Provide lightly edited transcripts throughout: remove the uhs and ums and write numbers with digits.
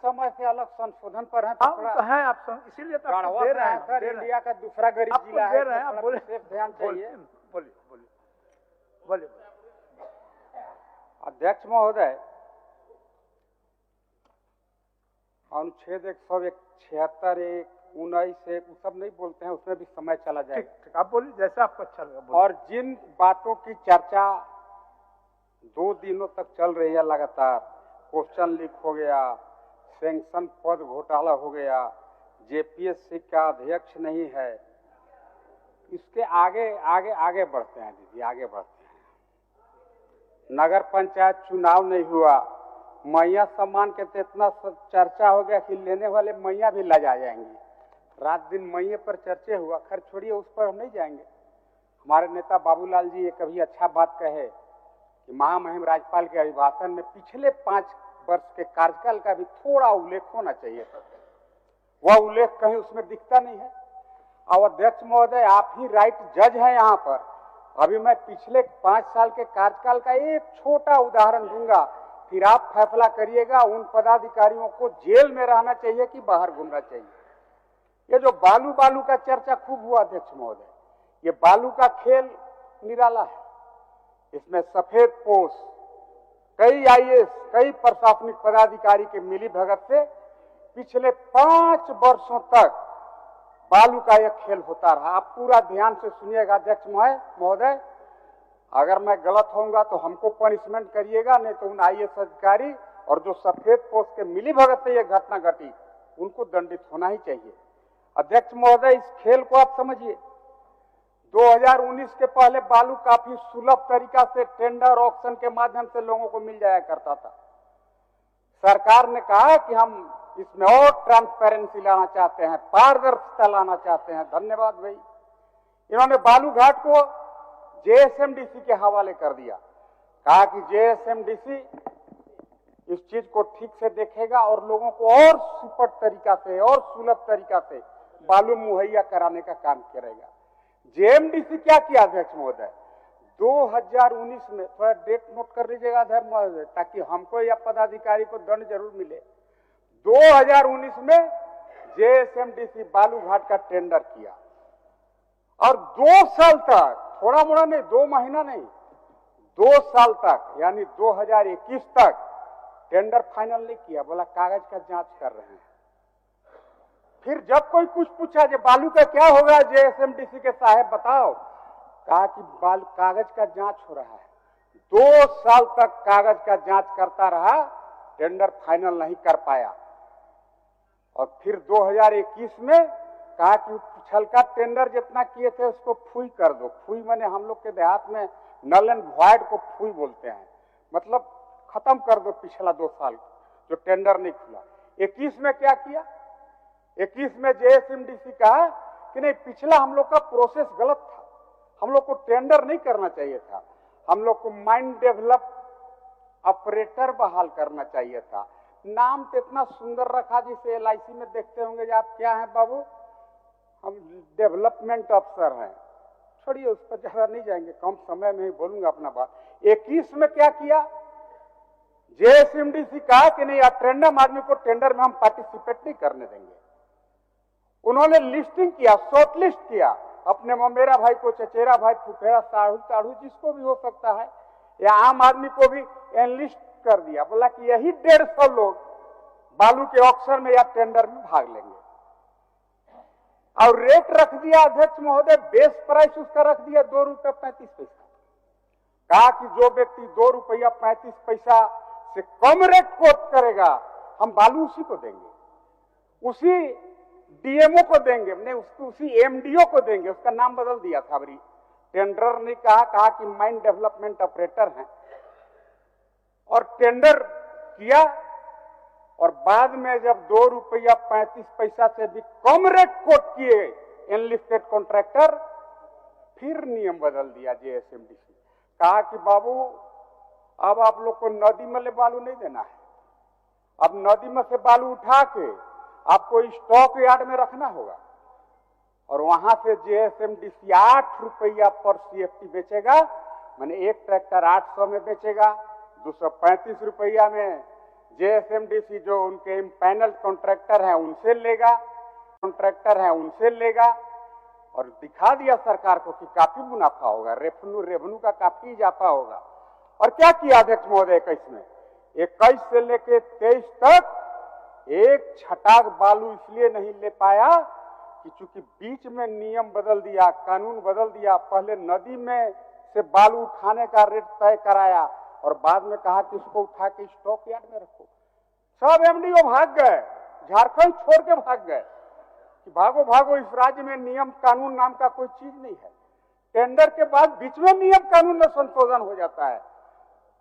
समय से अलग संशोधन पर है, तो थोड़ा है आप इसीलिए तो आपको दे रहे हैं सर। इंडिया का दूसरा गरीब जिला है, आप बोले, ध्यान चाहिए। बोलिए बोलिए बोलिए। अध्यक्ष महोदय, अनुच्छेद 176, 19 वो सब नहीं बोलते हैं, उसमें भी समय चला जाएगा। ठीक, आप बोलिए जैसा आपको अच्छा लगा। और जिन बातों की चर्चा 2 दिनों तक चल रही है लगातार, क्वेश्चन लीक हो गया, सैंक्शन पद घोटाला हो गया, जेपीएससी का अध्यक्ष नहीं है, इसके आगे आगे आगे बढ़ते हैं दीदी, आगे बढ़ते हैं। नगर पंचायत चुनाव नहीं हुआ, मैया सम्मान के तो इतना चर्चा हो गया कि लेने वाले मैया भी लजा जाएंगे। रात दिन मैये पर चर्चे हुआ, खैर छोड़िए, उस पर हम नहीं जाएंगे। हमारे नेता बाबूलाल जी ये कभी अच्छा बात कहे कि महामहिम राज्यपाल के अभिभाषण में पिछले 5 वर्ष के कार्यकाल का भी थोड़ा उल्लेख होना चाहिए था, वह उल्लेख कहीं उसमें दिखता नहीं है। और अध्यक्ष महोदय, आप ही राइट जज हैं यहाँ पर। अभी मैं पिछले 5 साल के कार्यकाल का एक छोटा उदाहरण दूंगा, फिर आप फैसला करिएगा उन पदाधिकारियों को जेल में रहना चाहिए कि बाहर घूमना चाहिए। ये जो बालू का चर्चा खूब हुआ अध्यक्ष महोदय, ये बालू का खेल निराला है। इसमें सफेद पोश, कई आईएएस, कई प्रशासनिक पदाधिकारी के मिली भगत से पिछले 5 वर्षों तक बालू का यह खेल होता रहा। आप पूरा ध्यान से सुनिएगा अध्यक्ष महोदय, अगर मैं गलत होऊंगा तो हमको पनिशमेंट करिएगा, नहीं तो उन आईएएस अधिकारी और जो सफेद पोश के मिली भगत से यह घटना घटी उनको दंडित होना ही चाहिए। अध्यक्ष महोदय, इस खेल को आप समझिए, 2019 के पहले बालू काफी सुलभ तरीका से टेंडर ऑक्शन के माध्यम से लोगों को मिल जाया करता था। सरकार ने कहा कि हम इसमें और ट्रांसपेरेंसी लाना चाहते हैं, पारदर्शिता लाना चाहते हैं। धन्यवाद भाई, इन्होंने बालू घाट को जेएसएमडीसी के हवाले कर दिया, कहा कि जेएसएमडीसी इस चीज को ठीक से देखेगा और लोगों को और सुपट तरीका से और सुलभ तरीका से बालू मुहैया कराने का काम करेगा। जेएमडीसी क्या किया अध्यक्ष महोदय, 2019 में, थोड़ा डेट नोट कर लीजिएगा अध्यक्ष महोदय ताकि हमको या पदाधिकारी को दंड जरूर मिले। 2019 में जेएसएमडीसी बालू घाट का टेंडर किया और 2 साल तक, थोड़ा मोड़ा नहीं, 2 महीना नहीं, 2 साल तक यानी 2021 तक टेंडर फाइनल नहीं किया। बोला कागज का जांच कर रहे हैं। फिर जब कोई कुछ पूछा कि बालू का क्या होगा जेएसएमडीसी के साहब बताओ, कहा कि कागज का जांच हो रहा है। 2 साल तक कागज का जांच करता रहा, टेंडर फाइनल नहीं कर पाया। और फिर 2021 में कहा कि छलका टेंडर जितना किए थे उसको फुई कर दो। फुई माने हम लोग के देहात में नल एंड वॉइड को फुई बोलते हैं, मतलब खत्म कर दो पिछला 2 साल जो टेंडर नहीं खुला। 21 में क्या किया, 21 में जेएसएमडीसी कहा कि नहीं, पिछला हम लोग का प्रोसेस गलत था, हम लोग को टेंडर नहीं करना चाहिए था, हम लोग को माइंड डेवलप ऑपरेटर बहाल करना चाहिए था। नाम तो इतना सुंदर रखा जिसे एलआईसी में देखते होंगे कि आप क्या हैं बाबू, हम डेवलपमेंट अफसर हैं। छोड़िए, उस पर ज्यादा नहीं जाएंगे, कम समय में ही बोलूंगा अपना बात। 21 में क्या किया, जेएसएमडीसी कहा कि नहीं, अटेंडम आदमी को टेंडर में हम पार्टिसिपेट नहीं करने देंगे। उन्होंने लिस्टिंग किया, शॉर्ट लिस्ट किया, अपने ममेरा भाई को, चचेरा भाई, फुफेरा, साढ़ू ताढ़ू जिसको भी हो सकता है, या आम आदमी को भी एनलिस्ट कर दिया। बोला कि यही 150 लोग बालू के ऑक्शन में या टेंडर में भाग लेंगे। और रेट रख दिया अध्यक्ष महोदय, बेस प्राइस उसका रख दिया 2 रुपये 35 पैसा। कहा कि जो व्यक्ति 2 रुपया 35 पैसा से कम रेट कोट करेगा, हम बालू उसी को देंगे, उसी डीएमओ को देंगे, नहीं उसको उसी एमडीओ को देंगे। उसका नाम बदल दिया था। अभी टेंडर ने कहा कि माइंड डेवलपमेंट ऑपरेटर हैं, और टेंडर किया। और बाद में जब 2 रुपया 35 पैसा से भी कम रेट कोट किए एनलिस्टेड कॉन्ट्रैक्टर, फिर नियम बदल दिया जेएसएमडीसी। कहा कि बाबू अब आप लोग को नदी में ले बालू नहीं देना है, अब नदी में से बालू उठा के आपको स्टॉक यार्ड में रखना होगा। और वहां से जेएसएमडीसी 8 रुपया पर सीएफटी बेचेगा, माने एक ट्रैक्टर 800 में बेचेगा, 235 रुपया में जेएसएमडीसी जो उनके इम्पैनल कॉन्ट्रैक्टर हैं उनसे लेगा और दिखा दिया सरकार को कि काफी मुनाफा होगा, रेवेन्यू का काफी इजाफा होगा। और क्या किया अध्यक्ष महोदय 21 में? 21 से लेके 23 तक एक छटाक बालू इसलिए नहीं ले पाया कि चूंकि बीच में नियम बदल दिया, कानून बदल दिया। पहले नदी में से बालू उठाने का रेट तय कराया और बाद में कहा कि उसको उठा के स्टॉक यार्ड में रखो। सब एमडीओ भाग गए, झारखंड छोड़ के भाग गए कि भागो भागो, इस राज्य में नियम कानून नाम का कोई चीज नहीं है। टेंडर के बाद बीच में नियम कानून में संशोधन हो जाता है।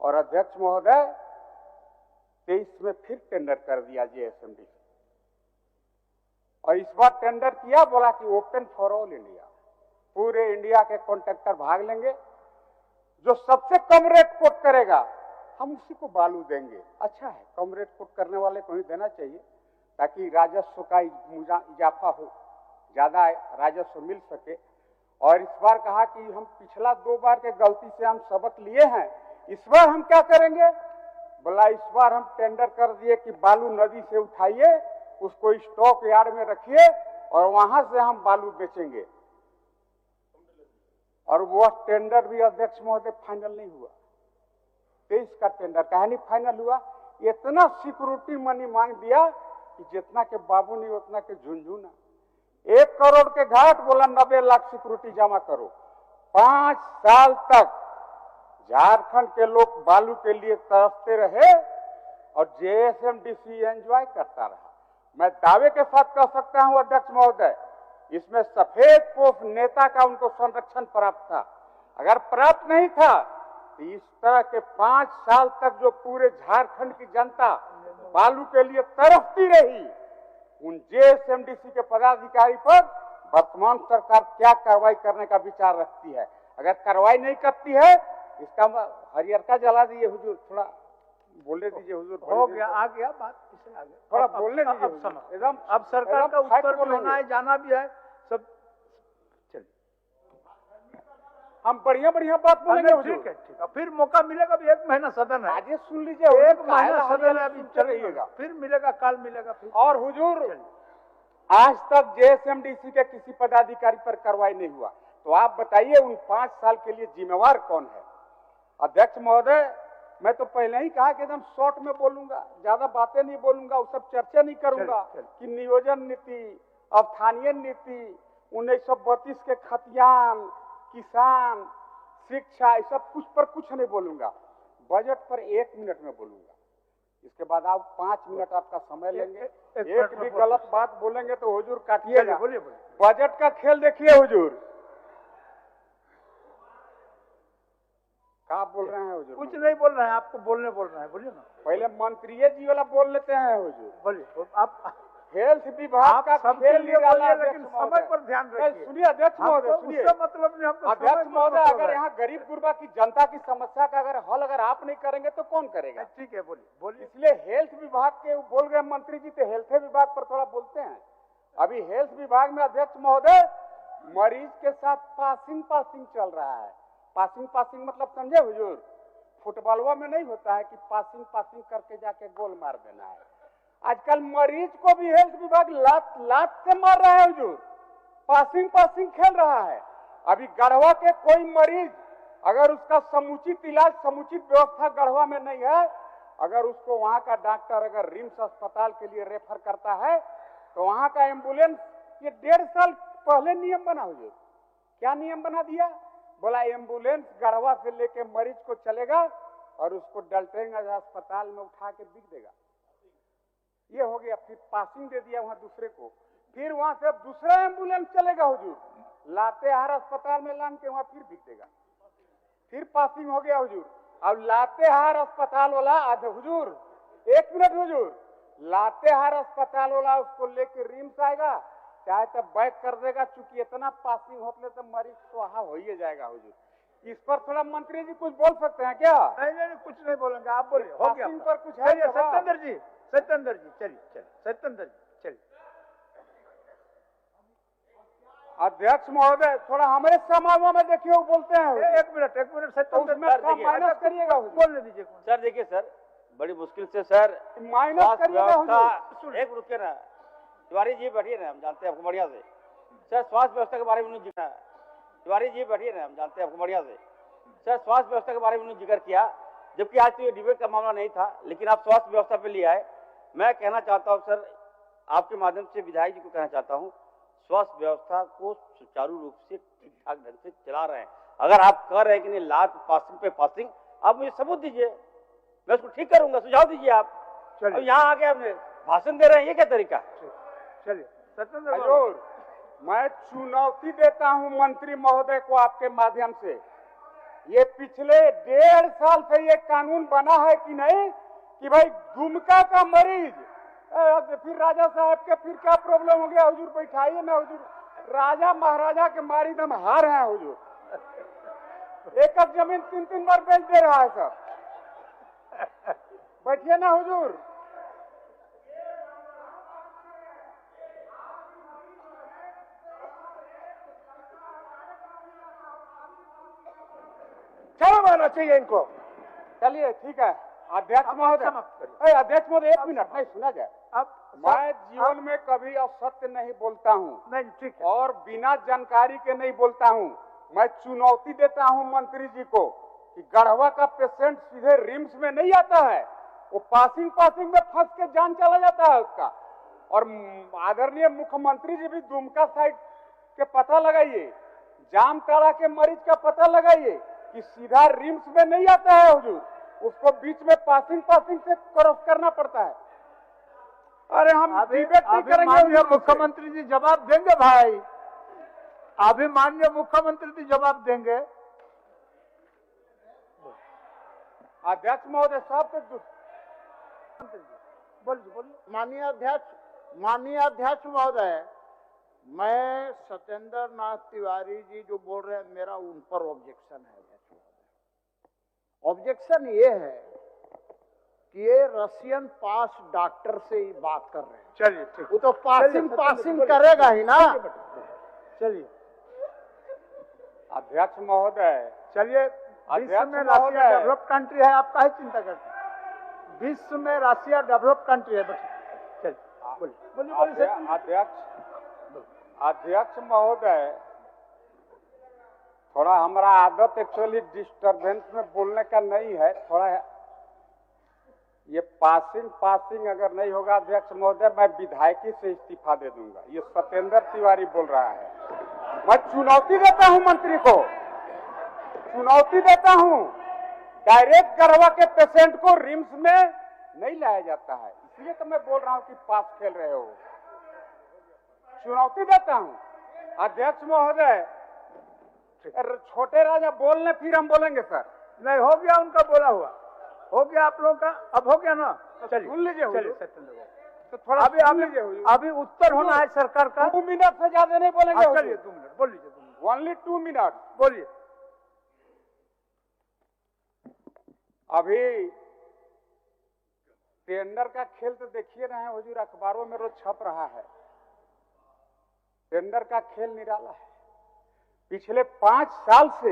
और अध्यक्ष महोदय 23 में फिर टेंडर कर दिया जेएसएमडीसी, और इस बार टेंडर किया, बोला कि ओपन फॉर ऑल इंडिया, पूरे इंडिया के कॉन्ट्रैक्टर भाग लेंगे, जो सबसे कम रेट कोट करेगा हम उसी को बालू देंगे। अच्छा है, कम रेट कोट करने वाले को ही देना चाहिए ताकि राजस्व का इजाफा हो, ज्यादा राजस्व मिल सके। और इस बार कहा कि हम पिछला 2 बार के गलती से हम सबक लिए हैं, इस बार हम क्या करेंगे? बोला इस बार हम टेंडर कर दिए कि बालू नदी से उठाइए, उसको स्टॉक यार्ड में रखिए और वहां से हम बालू बेचेंगे। और वह टेंडर भी अध्यक्ष महोदय फाइनल नहीं हुआ। 23 का टेंडर काहे नहीं फाइनल हुआ? इतना सिक्योरिटी मनी मांग दिया कि जितना के बाबू नहीं उतना के झुंझुना। 1 करोड़ के घाट, बोला 90 लाख सिक्योरिटी जमा करो। 5 साल तक झारखंड के लोग बालू के लिए तरसते रहे और जेएसएमडीसी एंजॉय करता रहा। मैं दावे के साथ कह सकता हूं अध्यक्ष महोदय, इसमें सफेद पोष नेता का उनको संरक्षण प्राप्त था। अगर प्राप्त नहीं था तो इस तरह के 5 साल तक जो पूरे झारखंड की जनता बालू के लिए तरसती रही, उन जेएसएमडीसी के पदाधिकारी पर वर्तमान सरकार क्या कार्रवाई करने का विचार रखती है? अगर कार्रवाई नहीं करती है, इसका हरियरका जला दिए हुजूर। थोड़ा बोलने दीजिए हुजूर। हो गया, आ गया बात, इसे आ गया। थोड़ा बोलने दीजिए। अब सुनो, एकदम अब सरकार का उत्तर भी होना है, जाना भी है सब। चलिए हम बढ़िया बढ़िया बात बोलेंगे। ठीक है, ठीक है, फिर मौका मिलेगा। अभी 1 महीना सदन है, आज सुन लीजिए। 1 महीना सदन है, अभी चलिएगा, फिर मिलेगा, कल मिलेगा फिर। और हुजूर आज तक जेएसएमडीसी के किसी पदाधिकारी पर कार्रवाई नहीं हुआ, तो आप बताइए उन 5 साल के लिए जिम्मेवार कौन है? अध्यक्ष महोदय, मैं तो पहले ही कहा कि एकदम शॉर्ट में बोलूंगा, ज्यादा बातें नहीं बोलूंगा, उस सब चर्चा नहीं करूंगा कि नियोजन नीति, अस्थानीय नीति, 1932 के खतियान, किसान, शिक्षा, इस सब कुछ पर कुछ नहीं बोलूंगा। बजट पर 1 मिनट में बोलूंगा। इसके बाद आप 5 मिनट आपका समय लेंगे। एक भी गलत बात बोलेंगे तो हुजूर काटिएगा। बजट का खेल देखिए हुजूर। क्या बोल रहे हैं हुजूर? कुछ नहीं बोल रहे हैं, आपको बोल रहे हैं, बोलिए ना। पहले मंत्री जी वाला बोल लेते हैं हुजूर। बोलिए, आप हेल्थ विभाग का खेल निराला, लेकिन समय पर ध्यान रखिए। सुनिए अध्यक्ष महोदय, सुनिए। मतलब नहीं, हमको अध्यक्ष महोदय, अगर यहाँ गरीब गुरबा की जनता की समस्या का अगर हल अगर आप नहीं करेंगे तो कौन करेगा? ठीक है, बोलिए बोलिए। इसलिए हेल्थ विभाग के बोल गए मंत्री जी, तो हेल्थ विभाग पर थोड़ा बोलते हैं। अभी हेल्थ विभाग में अध्यक्ष महोदय मरीज के साथ पासिंग चल रहा है। पासिंग मतलब समझे हुजूर? फुटबॉलवा में नहीं होता है कि पासिंग करके जाके गोल मार देना है। आजकल मरीज को भी हेल्थ विभाग लात से मार रहा है हुजूर। पासिंग खेल रहा है। अभी गढ़वा के कोई मरीज अगर उसका समुचित इलाज, समुचित व्यवस्था गढ़वा में नहीं है, अगर उसको वहां का डॉक्टर अगर रिम्स अस्पताल के लिए रेफर करता है तो वहां का एम्बुलेंस, ये 1.5 साल पहले नियम बना हुजूर। क्या नियम बना दिया? बोला एम्बुलेंस गढ़वा से लेके मरीज को चलेगा और उसको डलटेंगंज अस्पताल में उठा के बिक देगा। ये हो गया। फिर पासिंग दे दिया वहां दूसरे को, फिर वहां से दूसरा एम्बुलेंस चलेगा हुजूर, लातेहार अस्पताल में लान के वहां फिर बिक देगा। फिर पासिंग हो गया हुजूर। अब लातेहार अस्पताल वाला हुजूर, 1 मिनट हुजूर, लातेहार अस्पताल वाला उसको लेके रिम्स आएगा, चाहे तो बैक कर देगा, चूंकि इतना पासिंग होते तो मरीज स्वाहा हो ही जाएगा हुजूर। इस पर थोड़ा मंत्री जी कुछ बोल सकते हैं क्या? नहीं, कुछ नहीं बोलेंगे, आप बोलिए। हो गया पर कुछ है? सत्येंद्र जी चलिए, सत्येंद्र जी चलिए। अध्यक्ष महोदय, थोड़ा हमारे समागम में देखिए वो बोलते हैं। 1 मिनट सत्येंद्र माइनस करिएगा, बोलने दीजिए। सर देखिए सर, बड़ी मुश्किल से सर माइनस स्वास्थ्य करिएगा व्यवस्था, हुजूर। एक रुके ना तिवारी जी बैठिए ना, हम जानते हैं आपको बढ़िया से। सर स्वास्थ्य व्यवस्था के बारे में उन्होंने जिक्र, तिवारी जी बैठिए ना, हम जानते हैं आपको बढ़िया से। सर स्वास्थ्य व्यवस्था के बारे में उन्होंने जिक्र किया, जबकि आज तो ये डिबेट का मामला नहीं था, लेकिन आप स्वास्थ्य व्यवस्था पे ले आए। मैं कहना चाहता हूँ सर, आपके माध्यम से विधायक जी को कहना चाहता हूँ, स्वास्थ्य व्यवस्था को सुचारू रूप से ठीक ठाक ढंग से चला रहे हैं। अगर आप कह रहे हैं कि नहीं लात पासिंग पे पासिंग, आप मुझे सबूत दीजिए, मैं उसको ठीक करूंगा, सुझाव दीजिए आप। अब यहाँ आके आपने भाषण दे रहे हैं, ये क्या तरीका? चलिए सत्येंद्र बाबू। हजूर, मैं चुनौती देता हूं मंत्री महोदय को आपके माध्यम से, ये पिछले 1.5 साल से ये कानून बना है कि नहीं कि भाई दुमका का मरीज, फिर राजा साहब के फिर क्या प्रॉब्लम हो गया हुजूर, बैठाइए ना हुजूर, राजा महाराजा के मारी दम हार हैं हुजूर, एक जमीन 3-3 बार बेच दे रहा है सब, बैठिए ना हुजूर। शर्म आना चाहिए इनको। चलिए ठीक है अध्यक्ष महोदय, अध्यक्ष महोदय 1 मिनट नहीं सुना जाए। अब मैं जीवन में कभी असत्य नहीं बोलता हूँ नहीं, ठीक है। और बिना जानकारी के नहीं बोलता हूँ। मैं चुनौती देता हूँ मंत्री जी को कि गढ़वा का पेशेंट सीधे रिम्स में नहीं आता है, वो पासिंग में फंस के जान चला जाता है उसका। और आदरणीय मुख्यमंत्री जी भी दुमका साइड के पता लगाइए, जामताड़ा के मरीज का पता लगाइए कि सीधा रिम्स में नहीं आता है हुजूर, उसको बीच में पासिंग से क्रॉस करना पड़ता है। अरे हम डिबेट नहीं करेंगे माननीय मुख्यमंत्री जी जवाब देंगे भाई, अभी माननीय मुख्यमंत्री जी जवाब देंगे। अध्यक्ष महोदय साहब तो बोलिए। माननीय अध्यक्ष महोदय, मैं सत्येंद्र नाथ तिवारी जी जो बोल रहे हैं, मेरा उन पर ऑब्जेक्शन है। ऑब्जेक्शन ये है कि ये रशियन पास डॉक्टर से ही बात कर रहे हैं। चलिए ठीक, वो तो पासिंग करेगा ही ना। चलिए अध्यक्ष महोदय, चलिए। विश्व में रशिया डेवलप कंट्री है, आप काहे चिंता करते हैं? विश्व में रशिया डेवलप कंट्री है। चलिए बोलिए। अध्यक्ष महोदय, थोड़ा हमारा आदत एक्चुअली डिस्टरबेंस में बोलने का नहीं है, थोड़ा ये पासिंग अगर नहीं होगा अध्यक्ष महोदय, मैं विधायकी से इस्तीफा दे दूंगा। ये सत्येंद्र तिवारी बोल रहा है। मैं चुनौती देता हूं मंत्री को, चुनौती देता हूं, डायरेक्ट गढ़वा के पेशेंट को रिम्स में नहीं लाया जाता है, इसलिए तो मैं बोल रहा हूं कि पास खेल रहे हो। चुनौती देता हूं अध्यक्ष महोदय। छोटे राजा बोलने, फिर हम बोलेंगे सर। नहीं, हो गया उनका बोला हुआ, हो गया आप लोगों का, अब हो गया ना। चलिए सुन लीजिए, चलिए सत्येंद्र बाबू, तो थोड़ा अभी उत्तर होना है सरकार का। 2 मिनट से ज्यादा नहीं बोलेंगे। चलिए 2 मिनट बोल लीजिए, 2 मिनट, ओनली 2 मिनट बोलिए। अभी टेंडर का खेल तो देखिए रहे हैं हुजूर, अखबारों में रोज छप रहा है। टेंडर का खेल निराला है। पिछले 5 साल से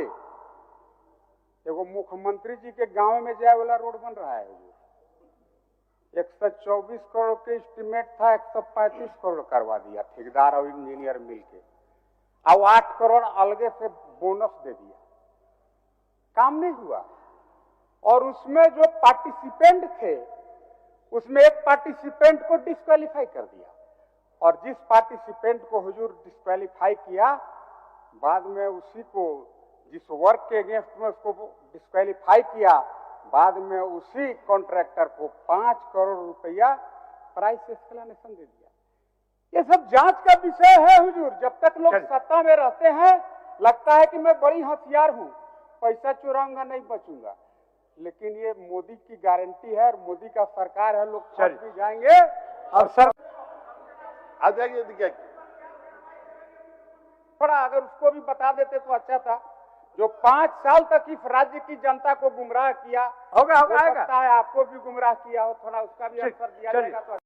एगो मुख्यमंत्री जी के गांव में जाए वाला रोड बन रहा है हुजूर। 124 करोड़ के एस्टीमेट था, 135 करोड़ करवा दिया ठेकेदार और इंजीनियर मिलके, अब 8 करोड़ अलगे से बोनस दे दिया, काम नहीं हुआ। और उसमें जो पार्टिसिपेंट थे, उसमें एक पार्टिसिपेंट को डिस्क्वालीफाई कर दिया, और जिस पार्टिसिपेंट को हुजूर डिस्क्वालीफाई किया, बाद में उसी को, जिस वर्क के अगेंस्ट में उसको डिस्क्वालीफाई किया, बाद में उसी कॉन्ट्रैक्टर को 5 करोड़ रुपया प्राइस एस्केलेशन दे दिया। ये सब जांच का विषय है हुजूर। जब तक लोग सत्ता में रहते हैं, लगता है कि मैं बड़ी होशियार हूं, पैसा चुराऊंगा नहीं बचूंगा, लेकिन ये मोदी की गारंटी है और मोदी का सरकार है, लोग फंस भी जाएंगे। अब सर थोड़ा अगर उसको भी बता देते तो अच्छा था, जो 5 साल तक इस राज्य की जनता को गुमराह किया, होगा हो सकता है आपको भी गुमराह किया हो, थोड़ा उसका भी आंसर दिया जाएगा तो